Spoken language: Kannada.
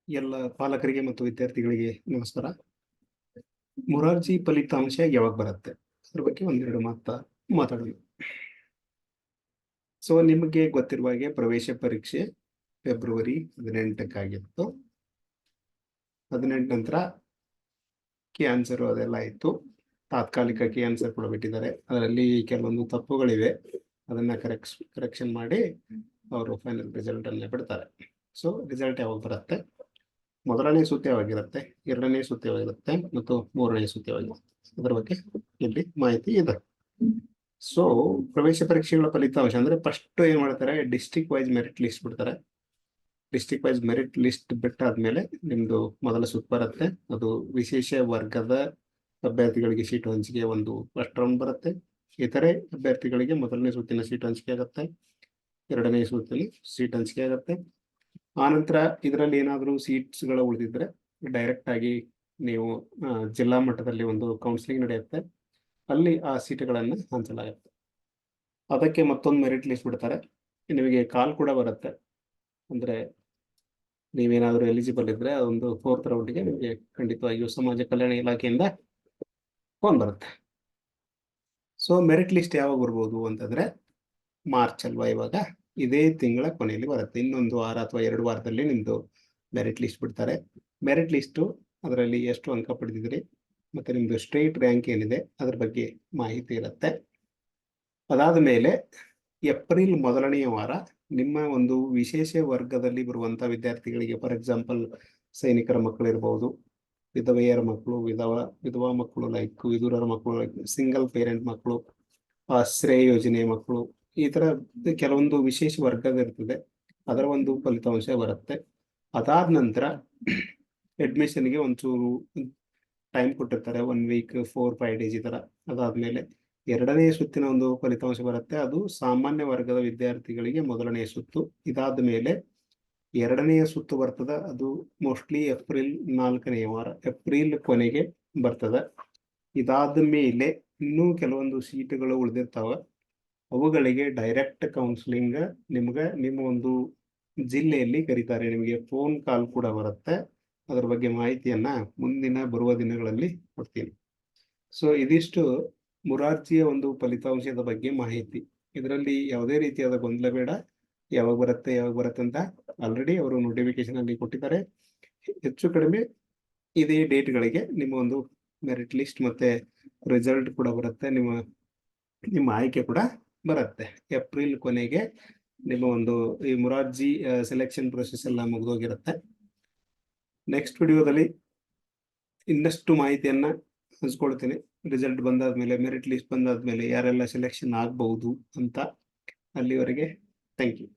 ಎಲ್ಲ ಪಾಲಕರಿಗೆ ಮತ್ತು ವಿದ್ಯಾರ್ಥಿಗಳಿಗೆ ನಮಸ್ಕಾರ. ಮೊರಾರ್ಜಿ ಫಲಿತಾಂಶ ಯಾವಾಗ ಬರುತ್ತೆ ಅದ್ರ ಬಗ್ಗೆ ಒಂದೆರಡು ಮಾತಾಡೋಣ. ಸೊ ನಿಮಗೆ ಗೊತ್ತಿರುವ ಹಾಗೆ ಪ್ರವೇಶ ಪರೀಕ್ಷೆ ಫೆಬ್ರವರಿ 18 18 ನಂತರ ಆನ್ಸರ್ ಅದೆಲ್ಲ ಆಯ್ತು. ತಾತ್ಕಾಲಿಕ ಆನ್ಸರ್ ಕೂಡ ಬಿಟ್ಟಿದ್ದಾರೆ. ಅದರಲ್ಲಿ ಕೆಲವೊಂದು ತಪ್ಪುಗಳಿವೆ, ಅದನ್ನ ಕರೆಕ್ಷನ್ ಮಾಡಿ ಅವರು ಫೈನಲ್ ರಿಸಲ್ಟ್ ಅನ್ನ ಬಿಡ್ತಾರೆ. ಸೊ ರಿಸಲ್ಟ್ ಯಾವಾಗ ಬರುತ್ತೆ, ಮೊದಲನೇ ಸುತ್ತು ಯಾವಾಗಿರುತ್ತೆ, ಎರಡನೇ ಸುತ್ತು ಯಾವಾಗಿರುತ್ತೆ ಮತ್ತು ಮೂರನೇ ಸುತ್ತು ಯಾವಾಗಿರುತ್ತೆ, ಅದರ ಬಗ್ಗೆ ಇಲ್ಲಿ ಮಾಹಿತಿ ಇದೆ. ಸೊ ಪ್ರವೇಶ ಪರೀಕ್ಷೆಗಳ ಫಲಿತಾಂಶ ಅಂದ್ರೆ ಫಸ್ಟ್ ಏನ್ ಮಾಡ್ತಾರೆ, ಡಿಸ್ಟ್ರಿಕ್ಟ್ ವೈಸ್ ಮೆರಿಟ್ ಲಿಸ್ಟ್ ಬಿಡ್ತಾರೆ. ಡಿಸ್ಟ್ರಿಕ್ಟ್ ವೈಸ್ ಮೆರಿಟ್ ಲಿಸ್ಟ್ ಬಿಟ್ಟಾದ್ಮೇಲೆ ನಿಮ್ದು ಮೊದಲ ಸುತ್ತು ಬರುತ್ತೆ. ಅದು ವಿಶೇಷ ವರ್ಗದ ಅಭ್ಯರ್ಥಿಗಳಿಗೆ ಸೀಟು ಹಂಚಿಕೆ ಒಂದು ಫಸ್ಟ್ ರೌಂಡ್ ಬರುತ್ತೆ. ಇತರೆ ಅಭ್ಯರ್ಥಿಗಳಿಗೆ ಮೊದಲನೇ ಸುತ್ತಿನ ಸೀಟ್ ಹಂಚಿಕೆ ಆಗುತ್ತೆ, ಎರಡನೇ ಸುತ್ತಿನ ಸೀಟ್ ಹಂಚಿಕೆ ಆಗುತ್ತೆ. ಆನಂತರ ಇದರಲ್ಲಿ ಏನಾದರೂ ಸೀಟ್ಸ್ಗಳು ಉಳಿದಿದ್ರೆ ಡೈರೆಕ್ಟ್ ಆಗಿ ನೀವು ಜಿಲ್ಲಾ ಮಟ್ಟದಲ್ಲಿ ಒಂದು ಕೌನ್ಸಿಲಿಂಗ್ ನಡೆಯುತ್ತೆ, ಅಲ್ಲಿ ಆ ಸೀಟುಗಳನ್ನು ಹಂಚಲಾಗುತ್ತೆ. ಅದಕ್ಕೆ ಮತ್ತೊಂದು ಮೆರಿಟ್ ಲಿಸ್ಟ್ ಬಿಡ್ತಾರೆ. ನಿಮಗೆ ಕಾಲ್ ಕೂಡ ಬರುತ್ತೆ, ಅಂದ್ರೆ ನೀವೇನಾದರೂ ಎಲಿಜಿಬಲ್ ಇದ್ರೆ ಒಂದು 4th ರೌಂಡ್ಗೆ ನಿಮಗೆ ಖಂಡಿತವಾಗಿಯೂ ಸಮಾಜ ಕಲ್ಯಾಣ ಇಲಾಖೆಯಿಂದ ಫೋನ್ ಬರುತ್ತೆ. ಸೊ ಮೆರಿಟ್ ಲಿಸ್ಟ್ ಯಾವಾಗ ಬರ್ಬೋದು ಅಂತಂದ್ರೆ ಮಾರ್ಚ್ ಅಲ್ವಾ, ಇವಾಗ ಇದೇ ತಿಂಗಳ ಕೊನೆಯಲ್ಲಿ ಬರುತ್ತೆ. ಇನ್ನೊಂದು ವಾರ ಅಥವಾ 2 ವಾರದಲ್ಲಿ ನಿಮ್ದು ಮೆರಿಟ್ ಲಿಸ್ಟ್ ಬಿಡ್ತಾರೆ. ಮೆರಿಟ್ ಲಿಸ್ಟು ಅದರಲ್ಲಿ ಎಷ್ಟು ಅಂಕ ಪಡೆದಿದ್ರಿ ಮತ್ತೆ ನಿಮ್ದು ಸ್ಟೇಟ್ ರ್ಯಾಂಕ್ ಏನಿದೆ ಅದ್ರ ಬಗ್ಗೆ ಮಾಹಿತಿ ಇರುತ್ತೆ. ಅದಾದ ಮೇಲೆ ಏಪ್ರಿಲ್ ಮೊದಲನೆಯ ವಾರ ನಿಮ್ಮ ಒಂದು ವಿಶೇಷ ವರ್ಗದಲ್ಲಿ ಬರುವಂತ ವಿದ್ಯಾರ್ಥಿಗಳಿಗೆ, ಫಾರ್ ಎಕ್ಸಾಂಪಲ್ ಸೈನಿಕರ ಮಕ್ಕಳು ಇರಬಹುದು, ವಿಧವೆಯರ ಮಕ್ಕಳು, ವಿಧವಾ ಮಕ್ಕಳು, ಲೈಕ್ ವಿಧುರರ ಮಕ್ಕಳು, ಲೈಕ್ ಸಿಂಗಲ್ ಪೇರೆಂಟ್ ಮಕ್ಕಳು, ಆಶ್ರಯ ಯೋಜನೆ ಮಕ್ಕಳು, ಈ ತರ ಕೆಲವೊಂದು ವಿಶೇಷ ವರ್ಗದ ಇರ್ತದೆ, ಅದರ ಒಂದು ಫಲಿತಾಂಶ ಬರುತ್ತೆ. ಅದಾದ ನಂತರ ಅಡ್ಮಿಷನ್ಗೆ ಒಂಚೂರು ಟೈಮ್ ಕೊಟ್ಟಿರ್ತಾರೆ, 1 ವೀಕ್ 4-5 ಡೇಸ್ ಈ ತರ. ಅದಾದ್ಮೇಲೆ ಎರಡನೇ ಸುತ್ತಿನ ಒಂದು ಫಲಿತಾಂಶ ಬರುತ್ತೆ, ಅದು ಸಾಮಾನ್ಯ ವರ್ಗದ ವಿದ್ಯಾರ್ಥಿಗಳಿಗೆ ಮೊದಲನೇ ಸುತ್ತು. ಇದಾದ ಮೇಲೆ ಎರಡನೆಯ ಸುತ್ತು ಬರ್ತದ, ಅದು ಮೋಸ್ಟ್ಲಿ ಏಪ್ರಿಲ್ 4ನೇ ವಾರ, ಏಪ್ರಿಲ್ ಕೊನೆಗೆ ಬರ್ತದ. ಇದಾದ ಮೇಲೆ ಇನ್ನೂ ಕೆಲವೊಂದು ಸೀಟುಗಳು ಉಳಿದಿರ್ತಾವ, ಅವುಗಳಿಗೆ ಡೈರೆಕ್ಟ್ ಕೌನ್ಸಿಲಿಂಗ್ ನಿಮ್ಗೆ ನಿಮ್ಮ ಒಂದು ಜಿಲ್ಲೆಯಲ್ಲಿ ಕರೀತಾರೆ. ನಿಮಗೆ ಫೋನ್ ಕಾಲ್ ಕೂಡ ಬರುತ್ತೆ. ಅದರ ಬಗ್ಗೆ ಮಾಹಿತಿಯನ್ನ ಮುಂದಿನ ಬರುವ ದಿನಗಳಲ್ಲಿ ಕೊಡ್ತೀನಿ. ಸೊ ಇದಿಷ್ಟು ಮೊರಾರ್ಜಿಯ ಒಂದು ಫಲಿತಾಂಶದ ಬಗ್ಗೆ ಮಾಹಿತಿ. ಇದರಲ್ಲಿ ಯಾವುದೇ ರೀತಿಯಾದ ಗೊಂದಲ ಬೇಡ. ಯಾವಾಗ ಬರುತ್ತೆ ಅಂತ ಆಲ್ರೆಡಿ ಅವರು ನೋಟಿಫಿಕೇಶನ್ ಅಲ್ಲಿ ಕೊಟ್ಟಿದ್ದಾರೆ. ಹೆಚ್ಚು ಕಡಿಮೆ ಇದೇ ಡೇಟ್ಗಳಿಗೆ ನಿಮ್ಮ ಒಂದು ಮೆರಿಟ್ ಲಿಸ್ಟ್ ಮತ್ತೆ ರಿಸಲ್ಟ್ ಕೂಡ ಬರುತ್ತೆ, ನಿಮ್ಮ ಆಯ್ಕೆ ಕೂಡ ಬರುತ್ತೆ. ಏಪ್ರಿಲ್ ಕೊನೆಗೆ ನಿಮ್ಮ ಒಂದು ಈ ಮೊರಾರ್ಜಿ ಸೆಲೆಕ್ಷನ್ ಪ್ರೊಸೆಸ್ ಎಲ್ಲ ಮುಗಿದೋಗಿರುತ್ತೆ. ನೆಕ್ಸ್ಟ್ ವಿಡಿಯೋದಲ್ಲಿ ಇನ್ನಷ್ಟು ಮಾಹಿತಿಯನ್ನ ಹಂಚ್ಕೊಳ್ತೀನಿ. ರಿಸಲ್ಟ್ ಬಂದಾದ್ಮೇಲೆ, ಮೆರಿಟ್ ಲಿಸ್ಟ್ ಬಂದಾದ್ಮೇಲೆ ಯಾರೆಲ್ಲ ಸೆಲೆಕ್ಷನ್ ಆಗ್ಬಹುದು ಅಂತ. ಅಲ್ಲಿವರೆಗೆ ಥ್ಯಾಂಕ್ ಯು.